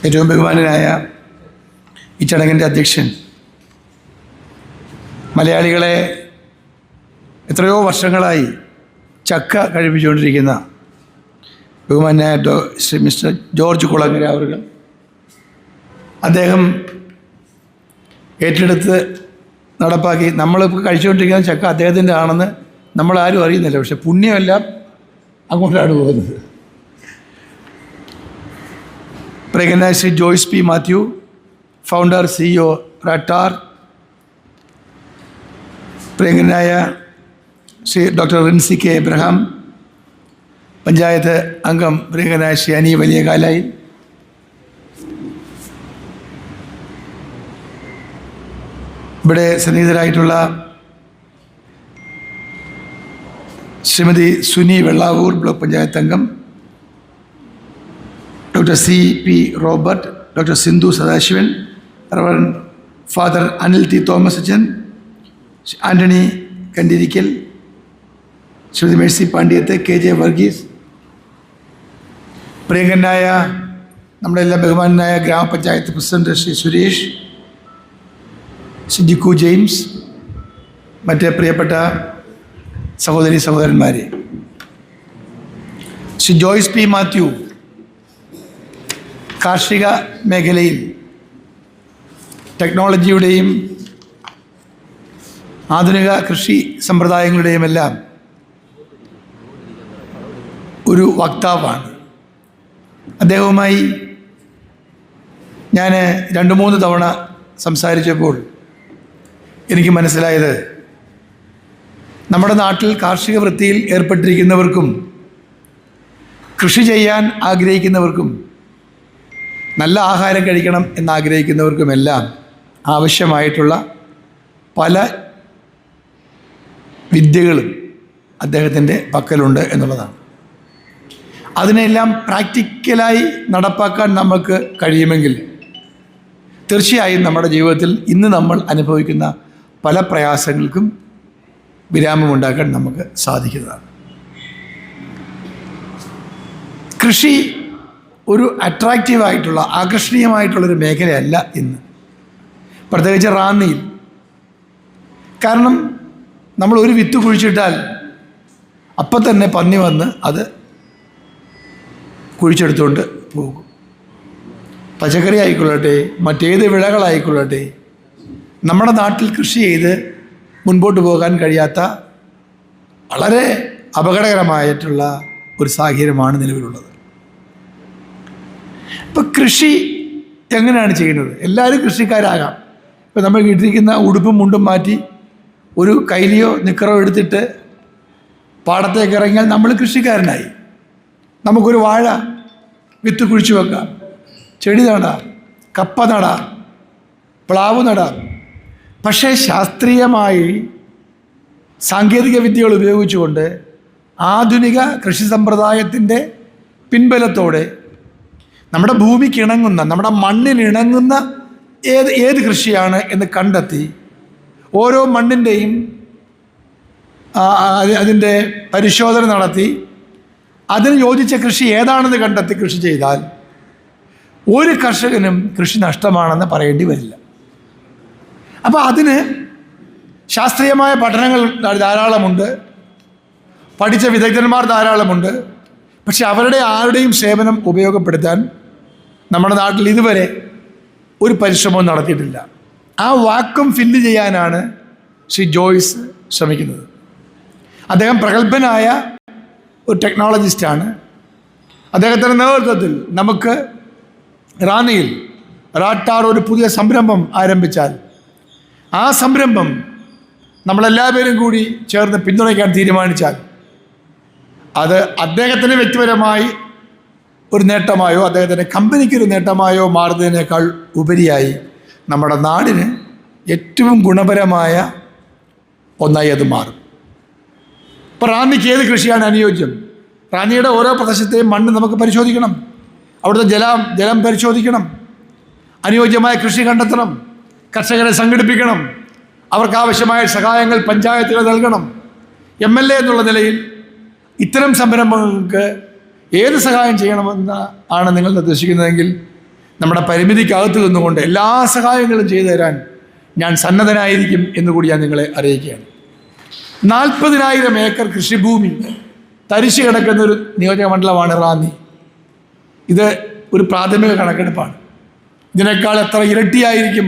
ഏറ്റവും ബഹുമാനനായ ഈ ചടങ്ങിൻ്റെ അധ്യക്ഷൻ, മലയാളികളെ എത്രയോ വർഷങ്ങളായി ചക്ക കഴിപ്പിച്ചുകൊണ്ടിരിക്കുന്ന ബഹുമാനായ ശ്രീ മിസ്റ്റർ ജോർജ് കുളങ്ങര അവർ, അദ്ദേഹം ഏറ്റെടുത്ത് നടപ്പാക്കി നമ്മളിപ്പോൾ കഴിച്ചുകൊണ്ടിരിക്കുന്ന ചക്ക അദ്ദേഹത്തിൻ്റെ ആണെന്ന് നമ്മളാരും അറിയുന്നില്ല. പക്ഷെ പുണ്യമെല്ലാം അങ്ങോട്ടാണ് പോകുന്നത്. പ്രിയങ്കരനായ Shri Joyce P Mathew, founder CEO റാട്ടാർ, പ്രിയങ്കരനായ Shri doctor Rincy K Abraham, panchayat അംഗം പ്രിയങ്കരനായ ശ്രീ അനി വലിയ കാലായി, ഇവിടെ സന്നിഹിതരായിട്ടുള്ള ശ്രീമതി സുനി വെള്ളാവൂർ, ബ്ലോക്ക് പഞ്ചായത്ത് അംഗം, doctor CP Robert, doctor Sindhu Sadasivan, reverend father Anil T Thomas അച്ഛൻ, Antony Kandirickal, Shrimati Mercy Pandyath, KJ Varghese, പ്രിയങ്കരനായ നമ്മുടെ എല്ലാ ബഹുമാനായ ഗ്രാമപഞ്ചായത്ത് പ്രസിഡന്റ് ശ്രീ സുരേഷ്, ശ്രീ ജിക്കു ജെയിംസ്, മറ്റ് പ്രിയപ്പെട്ട സഹോദരി സഹോദരന്മാരെ, ശ്രീ ജോയ്സ് പി മാത്യു കാർഷിക മേഖലയിൽ ടെക്നോളജിയുടെയും ആധുനിക കൃഷി സമ്പ്രദായങ്ങളുടെയും എല്ലാം ഒരു വക്താവാണ്. അദ്ദേഹവുമായി ഞാൻ 2-3 തവണ സംസാരിച്ചപ്പോൾ എനിക്ക് മനസ്സിലായത്, നമ്മുടെ നാട്ടിൽ കാർഷിക വൃത്തിയിൽ ഏർപ്പെട്ടിരിക്കുന്നവർക്കും കൃഷി ചെയ്യാൻ ആഗ്രഹിക്കുന്നവർക്കും നല്ല ആഹാരം കഴിക്കണം എന്നാഗ്രഹിക്കുന്നവർക്കുമെല്ലാം ആവശ്യമായിട്ടുള്ള പല വിദ്യകളും അദ്ദേഹത്തിൻ്റെ പക്കലുണ്ട് എന്നുള്ളതാണ്. അതിനെല്ലാം പ്രാക്ടിക്കലായി നടപ്പാക്കാൻ നമുക്ക് കഴിയുമെങ്കിൽ തീർച്ചയായും നമ്മുടെ ജീവിതത്തിൽ ഇന്ന് നമ്മൾ അനുഭവിക്കുന്ന പല പ്രയാസങ്ങൾക്കും വിരാമമുണ്ടാക്കാൻ നമുക്ക് സാധിക്കുന്നതാണ്. കൃഷി ഒരു അട്രാക്റ്റീവായിട്ടുള്ള, ആകർഷണീയമായിട്ടുള്ളൊരു മേഖലയല്ല ഇന്ന്, പ്രത്യേകിച്ച് റാന്നിയിൽ. കാരണം നമ്മൾ ഒരു വിത്ത് കുഴിച്ചിട്ടാൽ അപ്പം തന്നെ പന്നി വന്ന് അത് കുഴിച്ചെടുത്തുകൊണ്ട് പോകും. പച്ചക്കറി ആയിക്കൊള്ളട്ടെ, മറ്റേത് വിളകളായിക്കൊള്ളട്ടെ, നമ്മുടെ നാട്ടിൽ കൃഷി ചെയ്ത് മുൻപോട്ട് പോകാൻ കഴിയാത്ത വളരെ അപകടകരമായിട്ടുള്ള ഒരു സാഹചര്യമാണ് നിലവിലുള്ളത്. ഇപ്പം കൃഷി എങ്ങനെയാണ് ചെയ്യുന്നത്? എല്ലാവരും കൃഷിക്കാരാകാം. ഇപ്പം നമ്മൾ ഇട്ടിരിക്കുന്ന ഉടുപ്പും മുണ്ടും മാറ്റി ഒരു കൈലിയോ നിക്കറോ എടുത്തിട്ട് പാടത്തേക്ക് ഇറങ്ങിയാൽ നമ്മൾ കൃഷിക്കാരനായി. നമുക്കൊരു വാഴ വിത്ത് കുഴിച്ചു വെക്കാം, ചെടി നടാം, കപ്പ നടാം, പ്ലാവ് നടാം. പക്ഷേ ശാസ്ത്രീയമായി സാങ്കേതിക വിദ്യകൾ ഉപയോഗിച്ചുകൊണ്ട് ആധുനിക കൃഷി സമ്പ്രദായത്തിൻ്റെ പിൻബലത്തോടെ നമ്മുടെ ഭൂമിക്ക് ഇണങ്ങുന്ന, നമ്മുടെ മണ്ണിനിണങ്ങുന്ന ഏത് കൃഷിയാണ് എന്ന് കണ്ടെത്തി ഓരോ മണ്ണിൻ്റെയും അതിൻ്റെ പരിശോധന നടത്തി അതിന് യോജിച്ച കൃഷി ഏതാണെന്ന് കണ്ടെത്തി കൃഷി ചെയ്താൽ ഒരു കർഷകനും കൃഷി നഷ്ടമാണെന്ന് പറയേണ്ടി വരില്ല. അപ്പോൾ അതിന് ശാസ്ത്രീയമായ പഠനങ്ങൾ ധാരാളമുണ്ട്, പഠിച്ച വിദഗ്ധന്മാർ ധാരാളമുണ്ട്. പക്ഷെ അവരുടെ ആരുടെയും സേവനം ഉപയോഗപ്പെടുത്താൻ നമ്മുടെ നാട്ടിൽ ഇതുവരെ ഒരു പരിശ്രമവും നടത്തിയിട്ടില്ല. ആ വാക്വം ഫില്ല് ചെയ്യാനാണ് ശ്രീ ജോയ്സ് ശ്രമിക്കുന്നത്. അദ്ദേഹം പ്രഗത്ഭനായ ഒരു ടെക്നോളജിസ്റ്റാണ്. അദ്ദേഹത്തിൻ്റെ നേതൃത്വത്തിൽ നമുക്ക് റാന്നിയിൽ റാട്ടാർ ഒരു പുതിയ സംരംഭം ആരംഭിച്ചാൽ ആ സംരംഭം നമ്മളെല്ലാവരും കൂടി ചേർന്ന് പിന്തുണയ്ക്കാൻ തീരുമാനിച്ചാൽ അത് അദ്ദേഹത്തിന് വ്യക്തിപരമായി ഒരു നേട്ടമായോ അദ്ദേഹത്തിൻ്റെ കമ്പനിക്കൊരു നേട്ടമായോ മാറുന്നതിനേക്കാൾ ഉപരിയായി നമ്മുടെ നാടിന് ഏറ്റവും ഗുണപരമായ ഒന്നായി അത് മാറും. ഇപ്പോൾ റാന്നിക്ക് ഏത് കൃഷിയാണ് അനുയോജ്യം? റാന്നിയുടെ ഓരോ പ്രദേശത്തെയും മണ്ണ് നമുക്ക് പരിശോധിക്കണം, അവിടുത്തെ ജലം പരിശോധിക്കണം, അനുയോജ്യമായ കൃഷി കണ്ടെത്തണം, കർഷകരെ സംഘടിപ്പിക്കണം, അവർക്കാവശ്യമായ സഹായങ്ങൾ പഞ്ചായത്തുകൾ നൽകണം. MLA എന്നുള്ള നിലയിൽ ഇത്തരം സംരംഭങ്ങൾക്ക് ഏത് സഹായം ചെയ്യണമെന്ന് ആണ് നിങ്ങൾ നിർദ്ദേശിക്കുന്നതെങ്കിൽ നമ്മുടെ പരിമിതിക്കകത്ത് നിന്നുകൊണ്ട് എല്ലാ സഹായങ്ങളും ചെയ്തു തരാൻ ഞാൻ സന്നദ്ധനായിരിക്കും എന്നുകൂടി ഞാൻ നിങ്ങളെ അറിയിക്കുകയാണ്. 40,000 ഏക്കർ കൃഷിഭൂമി തരിശു കിടക്കുന്ന ഒരു നിയോജക മണ്ഡലമാണ് റാന്നി. ഇത് ഒരു പ്രാഥമിക കണക്കെടുപ്പാണ്. ഇതിനേക്കാൾ എത്ര ഇരട്ടിയായിരിക്കും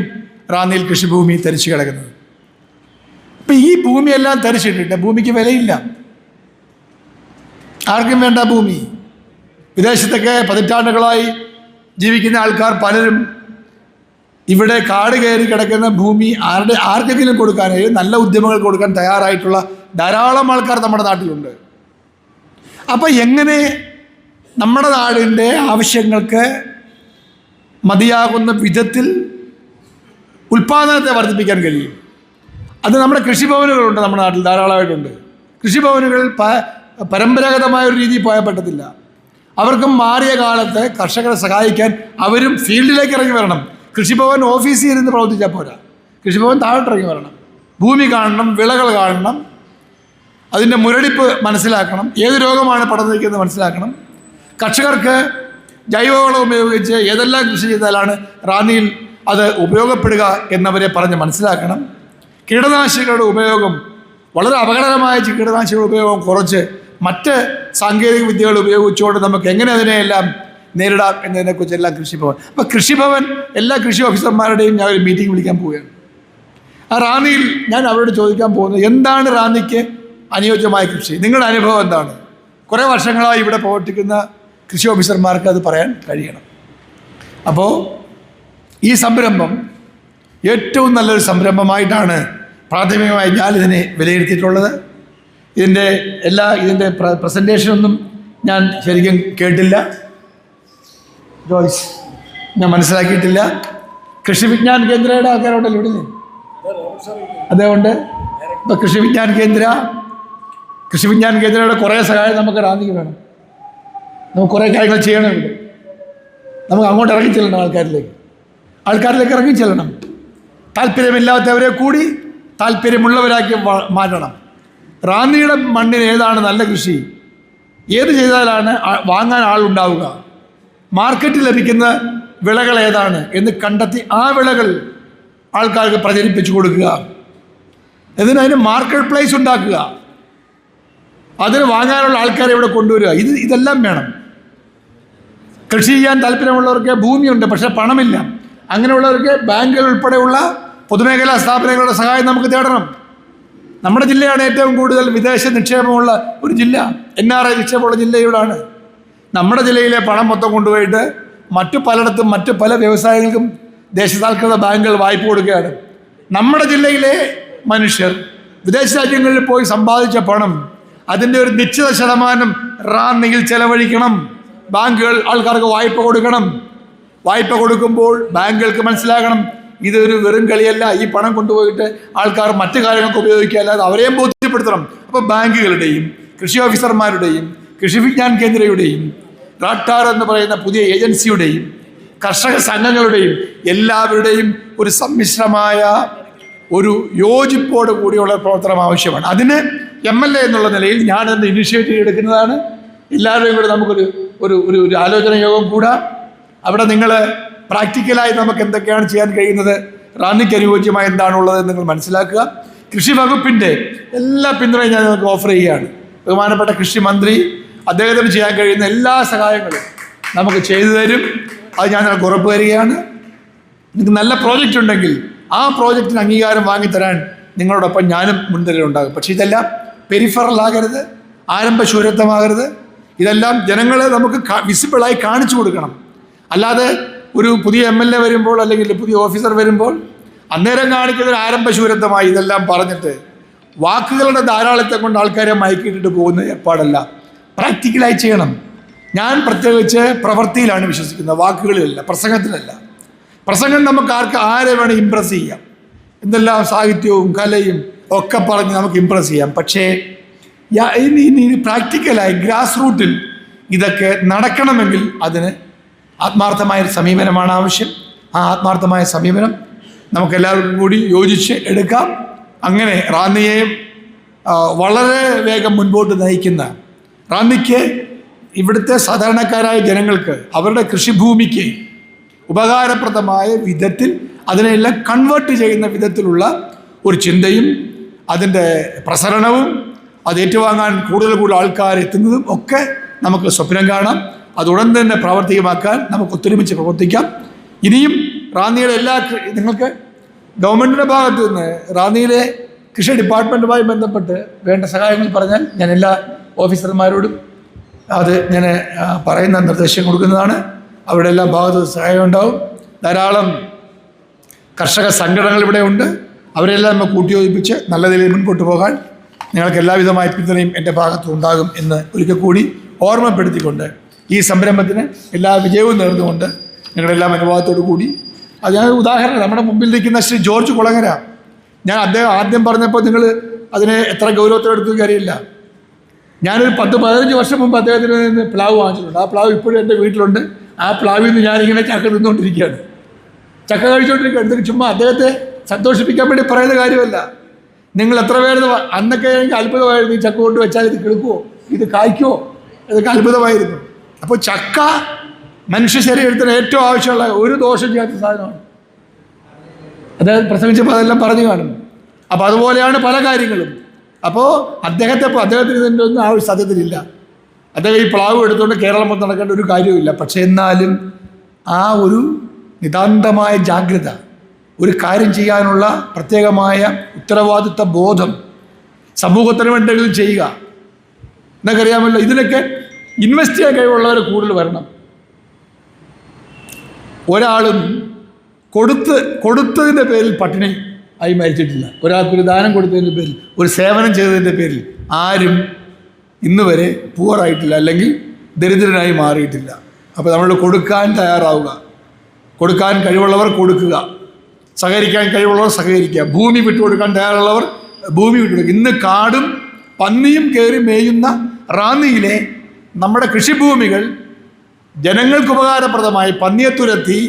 റാന്നിയിൽ കൃഷിഭൂമി തരിച്ചു കിടക്കുന്നത്. ഇപ്പം ഈ ഭൂമിയെല്ലാം തരിച്ചിട്ടിട്ട് ഭൂമിക്ക് വിലയില്ല, ആർക്കും വേണ്ട ഭൂമി. വിദേശത്തൊക്കെ പതിറ്റാണ്ടുകളായി ജീവിക്കുന്ന ആൾക്കാർ പലരും ഇവിടെ കാട് കയറി കിടക്കുന്ന ഭൂമി ആർക്കെങ്കിലും കൊടുക്കാനായി നല്ല ഉദ്യമങ്ങൾ കൊടുക്കാൻ തയ്യാറായിട്ടുള്ള ധാരാളം ആൾക്കാർ നമ്മുടെ നാട്ടിലുണ്ട്. അപ്പം എങ്ങനെ നമ്മുടെ നാടിൻ്റെ ആവശ്യങ്ങൾക്ക് മതിയാകുന്ന വിധത്തിൽ ഉൽപ്പാദനത്തെ വർദ്ധിപ്പിക്കാൻ കഴിയും? അത് നമ്മുടെ കൃഷിഭവനുകളുണ്ട്, നമ്മുടെ നാട്ടിൽ ധാരാളമായിട്ടുണ്ട്. കൃഷിഭവനുകൾ പരമ്പരാഗതമായ ഒരു രീതിയിൽ പോയാൽ പറ്റത്തില്ല. അവർക്കും മാറിയ കാലത്ത് കർഷകരെ സഹായിക്കാൻ അവരും ഫീൽഡിലേക്ക് ഇറങ്ങി വരണം. കൃഷിഭവൻ ഓഫീസിൽ ഇരുന്ന് പ്രവർത്തിച്ചാൽ പോരാ, കൃഷിഭവൻ താഴോട്ടിറങ്ങി വരണം. ഭൂമി കാണണം, വിളകൾ കാണണം, അതിൻ്റെ മുരടിപ്പ് മനസ്സിലാക്കണം, ഏത് രോഗമാണ് പടർന്നു നിൽക്കുന്നത് മനസ്സിലാക്കണം. കർഷകർക്ക് ജൈവവളം ഉപയോഗിച്ച് ഏതെല്ലാം കൃഷി ചെയ്താലാണ് റാന്നിയിൽ അത് ഉപയോഗപ്പെടുക എന്നവരെ പറഞ്ഞ് മനസ്സിലാക്കണം. കീടനാശിനികളുടെ ഉപയോഗം, വളരെ അപകടകരമായ കീടനാശിനികളുടെ ഉപയോഗം കുറച്ച് മറ്റ് സാങ്കേതിക വിദ്യകൾ ഉപയോഗിച്ചുകൊണ്ട് നമുക്ക് എങ്ങനെ അതിനെയെല്ലാം നേരിടാം എന്നതിനെക്കുറിച്ചെല്ലാം കൃഷിഭവൻ. അപ്പോൾ കൃഷിഭവൻ എല്ലാ കൃഷി ഓഫീസർമാരുടെയും ഞാൻ ഒരു മീറ്റിംഗ് വിളിക്കാൻ പോവുകയാണ്. ആ റാന്നിയിൽ ഞാൻ അവരോട് ചോദിക്കാൻ പോകുന്നത്, എന്താണ് റാന്നിക്ക് അനുയോജ്യമായ കൃഷി? നിങ്ങളുടെ അനുഭവം എന്താണ്? കുറേ വർഷങ്ങളായി ഇവിടെ പ്രവർത്തിക്കുന്ന കൃഷി ഓഫീസർമാർക്ക് അത് പറയാൻ കഴിയണം. അപ്പോൾ ഈ സംരംഭം ഏറ്റവും നല്ലൊരു സംരംഭമായിട്ടാണ് പ്രാഥമികമായി ഞാനിതിനെ വിലയിരുത്തിയിട്ടുള്ളത്. ഇതിൻ്റെ പ്രസൻറ്റേഷനൊന്നും ഞാൻ ശരിക്കും കേട്ടില്ല, ജോയ്സ് ഞാൻ മനസ്സിലാക്കിയിട്ടില്ല. കൃഷി വിജ്ഞാൻ കേന്ദ്രയുടെ ആൾക്കാരുണ്ടല്ലോ ഇവിടെ, അതുകൊണ്ട് ഇപ്പോൾ കൃഷി വിജ്ഞാൻ കേന്ദ്രയുടെ കുറേ സഹായം നമുക്ക് റാന്നിക്ക് വേണം. നമുക്ക് കുറേ കാര്യങ്ങൾ ചെയ്യണം. ഇവിടെ നമുക്ക് അങ്ങോട്ട് ഇറങ്ങി ചെല്ലണം, ആൾക്കാരിലേക്ക് ഇറങ്ങി ചെല്ലണം. താല്പര്യമില്ലാത്തവരെ കൂടി താല്പര്യമുള്ളവരാക്കി മാറ്റണം. റാന്നിയുടെ മണ്ണിന് ഏതാണ് നല്ല കൃഷി, ഏത് ചെയ്താലാണ് വാങ്ങാൻ ആളുണ്ടാവുക, മാർക്കറ്റിൽ ലഭിക്കുന്ന വിളകൾ ഏതാണ് എന്ന് കണ്ടെത്തി ആ വിളകൾ ആൾക്കാർക്ക് പ്രചരിപ്പിച്ചു കൊടുക്കുക. അതിന് മാർക്കറ്റ് പ്ലേസ് ഉണ്ടാക്കുക, അതിന് വാങ്ങാനുള്ള ആൾക്കാരെ ഇവിടെ കൊണ്ടുവരിക. ഇതെല്ലാം വേണം. കൃഷി ചെയ്യാൻ താല്പര്യമുള്ളവർക്ക് ഭൂമിയുണ്ട്, പക്ഷേ പണമില്ല. അങ്ങനെയുള്ളവർക്ക് ബാങ്കുകൾ ഉൾപ്പെടെയുള്ള പൊതുമേഖലാ സ്ഥാപനങ്ങളുടെ സഹായം നമുക്ക് തേടണം. നമ്മുടെ ജില്ലയാണ് ഏറ്റവും കൂടുതൽ വിദേശ നിക്ഷേപമുള്ള ഒരു ജില്ല. NRI നിക്ഷേപമുള്ള ജില്ല ഇവിടാണ്. നമ്മുടെ ജില്ലയിലെ പണം മൊത്തം കൊണ്ടുപോയിട്ട് മറ്റു പലയിടത്തും മറ്റു പല വ്യവസായങ്ങൾക്കും ദേശസാൽകൃത ബാങ്കുകൾ വായ്പ കൊടുക്കുകയാണ്. നമ്മുടെ ജില്ലയിലെ മനുഷ്യർ വിദേശ രാജ്യങ്ങളിൽ പോയി സമ്പാദിച്ച പണം അതിൻ്റെ ഒരു നിശ്ചിത ശതമാനം റാന്നിയിൽ ചെലവഴിക്കണം. ബാങ്കുകൾ ആൾക്കാർക്ക് വായ്പ കൊടുക്കണം. വായ്പ കൊടുക്കുമ്പോൾ ബാങ്കുകൾക്ക് മനസ്സിലാകണം ഇതൊരു വെറും കളിയല്ല, ഈ പണം കൊണ്ടുപോയിട്ട് ആൾക്കാർ മറ്റു കാര്യങ്ങൾക്ക് ഉപയോഗിക്കുക, അല്ലാതെ അവരെയും ബോധ്യപ്പെടുത്തണം. അപ്പോൾ ബാങ്കുകളുടെയും കൃഷി ഓഫീസർമാരുടെയും കൃഷി വിജ്ഞാൻ കേന്ദ്രയുടെയും റാട്ടാർ എന്ന് പറയുന്ന പുതിയ ഏജൻസിയുടെയും കർഷക സംഘങ്ങളുടെയും എല്ലാവരുടെയും ഒരു സമ്മിശ്രമായ ഒരു യോജിപ്പോട് കൂടിയുള്ള പ്രവർത്തനം ആവശ്യമാണ്. അതിന് MLA എന്നുള്ള നിലയിൽ ഞാനത് ഇനിഷ്യേറ്റീവ് എടുക്കുന്നതാണ്. എല്ലാവരുടെയും കൂടെ നമുക്കൊരു ഒരു ഒരു ആലോചന യോഗം കൂടാം. അവിടെ നിങ്ങൾ പ്രാക്ടിക്കലായി നമുക്ക് എന്തൊക്കെയാണ് ചെയ്യാൻ കഴിയുന്നത്, റാന്നിക്ക് അനുയോജ്യമായ എന്താണുള്ളത് നിങ്ങൾ മനസ്സിലാക്കുക. കൃഷി വകുപ്പിൻ്റെ എല്ലാ പിന്തുണയും ഞാൻ നിങ്ങൾക്ക് ഓഫർ ചെയ്യുകയാണ്. ബഹുമാനപ്പെട്ട കൃഷി മന്ത്രി അദ്ദേഹത്തിന് ചെയ്യാൻ കഴിയുന്ന എല്ലാ സഹായങ്ങളും നമുക്ക് ചെയ്തു തരും. അത് ഞാൻ നിങ്ങൾക്ക് ഉറപ്പ് തരികയാണ്. നിങ്ങൾക്ക് നല്ല പ്രോജക്റ്റ് ഉണ്ടെങ്കിൽ ആ പ്രോജക്റ്റിന് അംഗീകാരം വാങ്ങിത്തരാൻ നിങ്ങളോടൊപ്പം ഞാനും മുൻനിരയിലുണ്ടാകും. പക്ഷേ ഇതെല്ലാം പെരിഫറൽ ആകരുത്, ആരംഭശൂരത്വമാകരുത്. ഇതെല്ലാം ജനങ്ങളെ നമുക്ക് വിസിബിളായി കാണിച്ചു കൊടുക്കണം. അല്ലാതെ ഒരു പുതിയ MLA വരുമ്പോൾ അല്ലെങ്കിൽ പുതിയ ഓഫീസർ വരുമ്പോൾ അന്നേരം കാണിക്കുന്നൊരു ആരംഭശൂരത്വമായി ഇതെല്ലാം പറഞ്ഞിട്ട് വാക്കുകളുടെ ധാരാളത്തെ കൊണ്ട് ആൾക്കാരെ മയക്കിയിട്ടിട്ട് പോകുന്ന ഏർപ്പാടല്ല. പ്രാക്ടിക്കലായി ചെയ്യണം. ഞാൻ പ്രത്യേകിച്ച് പ്രവൃത്തിയിലാണ് വിശ്വസിക്കുന്നത്, വാക്കുകളിലല്ല, പ്രസംഗത്തിലല്ല. പ്രസംഗം നമുക്ക് ആരെ വേണം ഇമ്പ്രസ് ചെയ്യാം, എന്തെല്ലാം സാഹിത്യവും കലയും ഒക്കെ പറഞ്ഞ് നമുക്ക് ഇമ്പ്രസ് ചെയ്യാം. പക്ഷേ ഇനി പ്രാക്ടിക്കലായി ഗ്രാസ് റൂട്ടിൽ ഇതൊക്കെ നടക്കണമെങ്കിൽ അതിന് ആത്മാർത്ഥമായൊരു സമീപനമാണ് ആവശ്യം. ആ ആത്മാർത്ഥമായ സമീപനം നമുക്കെല്ലാവർക്കും കൂടി യോജിച്ച് എടുക്കാം. അങ്ങനെ റാന്നിയെ വളരെ വേഗം മുൻപോട്ട് നയിക്കുന്ന, റാന്നിക്ക് ഇവിടുത്തെ സാധാരണക്കാരായ ജനങ്ങൾക്ക് അവരുടെ കൃഷിഭൂമിക്ക് ഉപകാരപ്രദമായ വിധത്തിൽ അതിനെല്ലാം കൺവേർട്ട് ചെയ്യുന്ന വിധത്തിലുള്ള ഒരു ചിന്തയും അതിൻ്റെ പ്രസരണവും അത് ഏറ്റുവാങ്ങാൻ കൂടുതൽ ആൾക്കാർ എത്തുന്നതും ഒക്കെ നമുക്ക് സ്വപ്നം കാണാം. അത് ഉടൻ തന്നെ പ്രാവർത്തികമാക്കാൻ നമുക്ക് ഒത്തൊരുമിച്ച് പ്രവർത്തിക്കാം. ഇനിയും റാന്നിയുടെ നിങ്ങൾക്ക് ഗവൺമെൻറ്റിൻ്റെ ഭാഗത്തു നിന്ന് റാന്നിയിലെ കൃഷി ഡിപ്പാർട്ട്മെൻറ്റുമായി ബന്ധപ്പെട്ട് വേണ്ട സഹായങ്ങൾ പറഞ്ഞാൽ ഞാൻ എല്ലാ ഓഫീസർമാരോടും അത് ഞാൻ പറയുന്ന നിർദ്ദേശം കൊടുക്കുന്നതാണ്. അവരുടെ എല്ലാ ഭാഗത്തും സഹായം ഉണ്ടാവും. ധാരാളം കർഷക സംഘടനകൾ ഇവിടെ ഉണ്ട്. അവരെല്ലാം നമ്മൾ കൂട്ടിയോജിപ്പിച്ച് നല്ല നിലയിൽ മുൻപോട്ട് പോകാൻ നിങ്ങൾക്ക് എല്ലാവിധമായ പിന്തുണയും എൻ്റെ ഭാഗത്തും ഉണ്ടാകും എന്ന് ഒരിക്കൽ കൂടി ഓർമ്മപ്പെടുത്തിക്കൊണ്ട് ഈ സംരംഭത്തിന് എല്ലാ വിജയവും നേർന്നുകൊണ്ട് നിങ്ങളെല്ലാം അനുഭവത്തോടു കൂടി അത് ഞാൻ ഉദാഹരണം നമ്മുടെ മുമ്പിൽ നിൽക്കുന്ന ശ്രീ ജോർജ് കുളങ്ങര, ഞാൻ അദ്ദേഹം ആദ്യം പറഞ്ഞപ്പോൾ നിങ്ങൾ അതിനെ എത്ര ഗൗരവത്തിലെടുത്തു കാര്യമില്ല. ഞാനൊരു 10-15 വർഷം മുമ്പ് അദ്ദേഹത്തിന് നിന്ന് പ്ലാവ് വാങ്ങിച്ചിട്ടുണ്ട്. ആ പ്ലാവ് ഇപ്പോഴും എൻ്റെ വീട്ടിലുണ്ട്. ആ പ്ലാവിൽ നിന്ന് ഞാനിങ്ങനെ ചക്ക തിന്നുകൊണ്ടിരിക്കുകയാണ്, ചക്ക കഴിച്ചുകൊണ്ടിരിക്കുകയാണ്. എന്തൊക്കെ ചുമ്മാ അദ്ദേഹത്തെ സന്തോഷിപ്പിക്കാൻ വേണ്ടി പറയുന്ന കാര്യമല്ല. നിങ്ങൾ എത്ര പേര് അന്നൊക്കെ എനിക്ക് അത്ഭുതമായിരുന്നു, ഈ ചക്ക കൊണ്ട് വെച്ചാൽ ഇത് കിളുക്കുമോ, ഇത് കായ്ക്കുമോ, ഇതൊക്കെ അത്ഭുതമായിരുന്നു. അപ്പോൾ ചക്ക മനുഷ്യ ശരീരത്തിന് ഏറ്റവും ആവശ്യമുള്ള ഒരു ദോഷം ചെയ്യാത്ത സാധനമാണ്. അദ്ദേഹം പ്രസംഗിച്ചപ്പോൾ അതെല്ലാം പറഞ്ഞു കാണും. അപ്പോൾ അതുപോലെയാണ് പല കാര്യങ്ങളും. അപ്പോൾ അദ്ദേഹത്തിന് ഇതിൻ്റെ ഒന്നും ആവശ്യം സത്യത്തിലില്ല. അദ്ദേഹം ഈ പ്ലാവ് എടുത്തുകൊണ്ട് കേരളം മൊത്തം നടക്കേണ്ട ഒരു കാര്യവുമില്ല. പക്ഷേ എന്നാലും ആ ഒരു നിതാന്തമായ ജാഗ്രത, ഒരു കാര്യം ചെയ്യാനുള്ള പ്രത്യേകമായ ഉത്തരവാദിത്വ ബോധം, സമൂഹത്തിന് വേണ്ടെങ്കിലും ചെയ്യുക എന്നൊക്കെ അറിയാമല്ലോ. ഇതിനൊക്കെ ഇൻവെസ്റ്റ് ചെയ്യാൻ കഴിവുള്ളവർ കൂടുതൽ വരണം. ഒരാളും കൊടുത്തതിൻ്റെ പേരിൽ പട്ടിണി ആയി മരിച്ചിട്ടില്ല. ഒരാൾക്കൊരു ദാനം കൊടുത്തതിൻ്റെ പേരിൽ, ഒരു സേവനം ചെയ്തതിൻ്റെ പേരിൽ ആരും ഇന്ന് വരെ പൂവറായിട്ടില്ല, അല്ലെങ്കിൽ ദരിദ്രനായി മാറിയിട്ടില്ല. അപ്പോൾ നമ്മൾ കൊടുക്കാൻ തയ്യാറാവുക, കൊടുക്കാൻ കഴിവുള്ളവർ കൊടുക്കുക, സഹകരിക്കാൻ കഴിവുള്ളവർ സഹകരിക്കുക, ഭൂമി വിട്ടുകൊടുക്കാൻ തയ്യാറുള്ളവർ ഭൂമി വിട്ടുകൊടുക്കുക. ഇന്ന് കാടും പന്നിയും കയറി മേയുന്ന റാന്നിയിലെ നമ്മുടെ കൃഷിഭൂമികൾ ജനങ്ങൾക്ക് ഉപകാരപ്രദമായി പന്നിയെ തുരത്തി,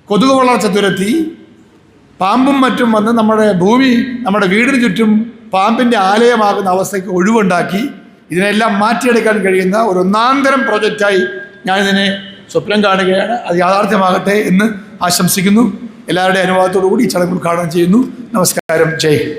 കൊതുക് വളർച്ച തുരത്തി, പാമ്പും മറ്റും വന്ന് നമ്മുടെ വീടിന് ചുറ്റും പാമ്പിൻ്റെ ആലയമാകുന്ന അവസ്ഥയ്ക്ക് ഒഴിവുണ്ടാക്കി ഇതിനെല്ലാം മാറ്റിയെടുക്കാൻ കഴിയുന്ന ഒരു ഒന്നാന്തരം പ്രോജക്റ്റായി ഞാനിതിനെ സ്വപ്നം കാണുകയാണ്. അത് യാഥാർത്ഥ്യമാകട്ടെ എന്ന് ആശംസിക്കുന്നു. എല്ലാവരുടെയും അനുവാദത്തോടു കൂടി ഈ ചടങ്ങ് ഉദ്ഘാടനം ചെയ്യുന്നു. നമസ്കാരം. ജയ് ഹിന്ദ്.